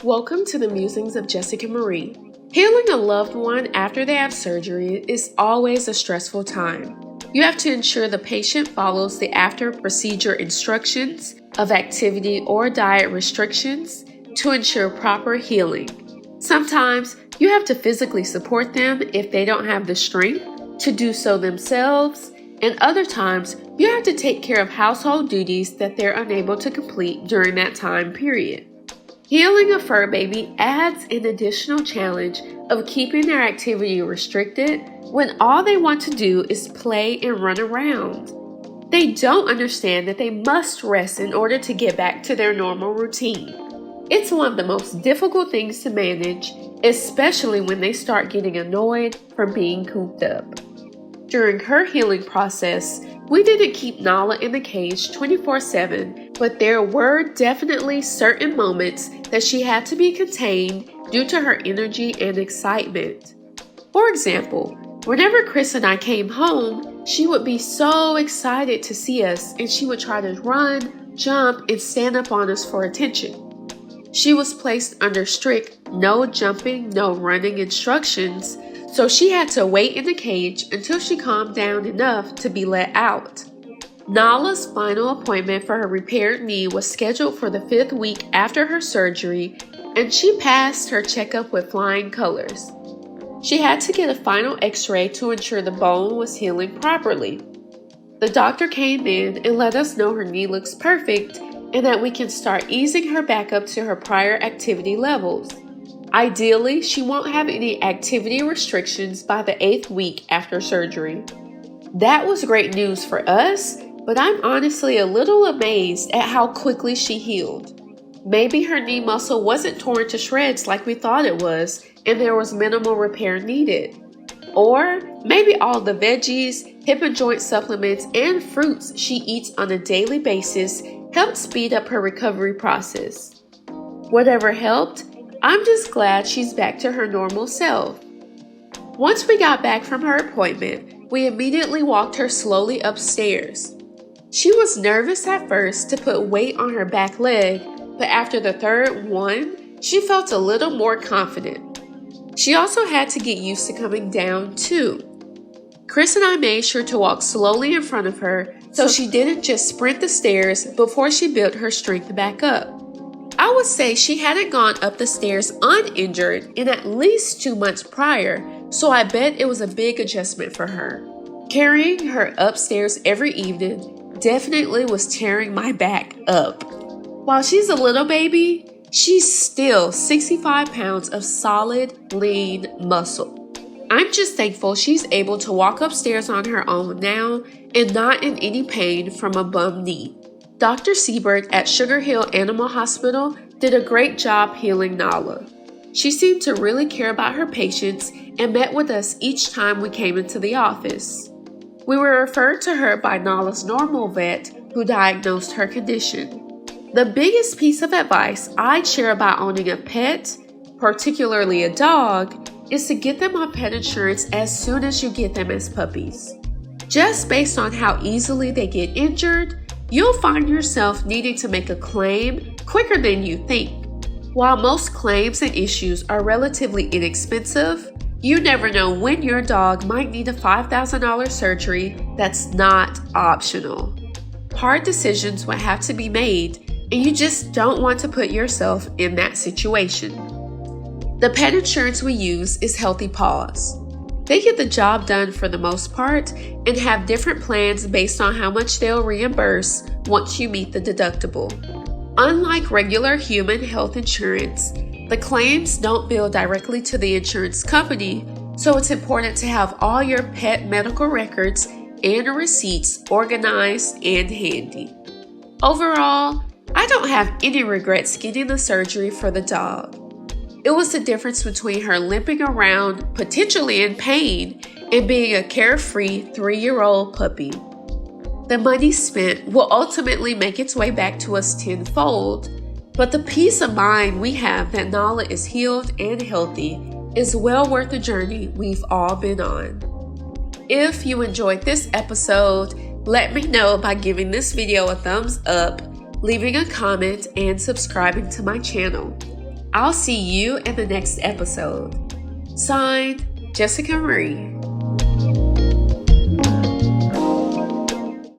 Welcome to the Musings of Jessica Marie. Healing a loved one after they have surgery is always a stressful time. You have to ensure the patient follows the after-procedure instructions of activity or diet restrictions to ensure proper healing. Sometimes you have to physically support them if they don't have the strength to do so themselves, and other times you have to take care of household duties that they're unable to complete during that time period. Healing a fur baby adds an additional challenge of keeping their activity restricted when all they want to do is play and run around. They don't understand that they must rest in order to get back to their normal routine. It's one of the most difficult things to manage, especially when they start getting annoyed from being cooped up. During her healing process, we didn't keep Nala in the cage 24/7, but there were definitely certain moments that she had to be contained due to her energy and excitement. For example, whenever Chris and I came home, she would be so excited to see us and she would try to run, jump, and stand up on us for attention. She was placed under strict no jumping, no running instructions, so she had to wait in the cage until she calmed down enough to be let out. Nala's final appointment for her repaired knee was scheduled for the 5th week after her surgery, and she passed her checkup with flying colors. She had to get a final x-ray to ensure the bone was healing properly. The doctor came in and let us know her knee looks perfect and that we can start easing her back up to her prior activity levels. Ideally, she won't have any activity restrictions by the 8th week after surgery. That was great news for us, but I'm honestly a little amazed at how quickly she healed. Maybe her knee muscle wasn't torn to shreds like we thought it was, and there was minimal repair needed. Or maybe all the veggies, hip and joint supplements, and fruits she eats on a daily basis helped speed up her recovery process. Whatever helped, I'm just glad she's back to her normal self. Once we got back from her appointment, we immediately walked her slowly upstairs. She was nervous at first to put weight on her back leg, but after the 3rd one, she felt a little more confident. She also had to get used to coming down too. Chris and I made sure to walk slowly in front of her so she didn't just sprint the stairs before she built her strength back up. I would say she hadn't gone up the stairs uninjured in at least 2 months prior, so I bet it was a big adjustment for her. Carrying her upstairs every evening definitely was tearing my back up. While she's a little baby, she's still 65 pounds of solid, lean muscle. I'm just thankful she's able to walk upstairs on her own now and not in any pain from a bum knee. Dr. Seberg at Sugar Hill Animal Hospital did a great job healing Nala. She seemed to really care about her patients and met with us each time we came into the office. We were referred to her by Nala's normal vet who diagnosed her condition. The biggest piece of advice I'd share about owning a pet, particularly a dog, is to get them on pet insurance as soon as you get them as puppies. Just based on how easily they get injured, you'll find yourself needing to make a claim quicker than you think. While most claims and issues are relatively inexpensive, you never know when your dog might need a $5,000 surgery that's not optional. Hard decisions will have to be made, and you just don't want to put yourself in that situation. The pet insurance we use is Healthy Paws. They get the job done for the most part and have different plans based on how much they'll reimburse once you meet the deductible. Unlike regular human health insurance, the claims don't bill directly to the insurance company, so it's important to have all your pet medical records and receipts organized and handy. Overall, I don't have any regrets getting the surgery for the dog. It was the difference between her limping around, potentially in pain, and being a carefree 3-year-old puppy. The money spent will ultimately make its way back to us tenfold, but the peace of mind we have that Nala is healed and healthy is well worth the journey we've all been on. If you enjoyed this episode, let me know by giving this video a thumbs up, leaving a comment, and subscribing to my channel. I'll see you in the next episode. Signed, Jessica Marie.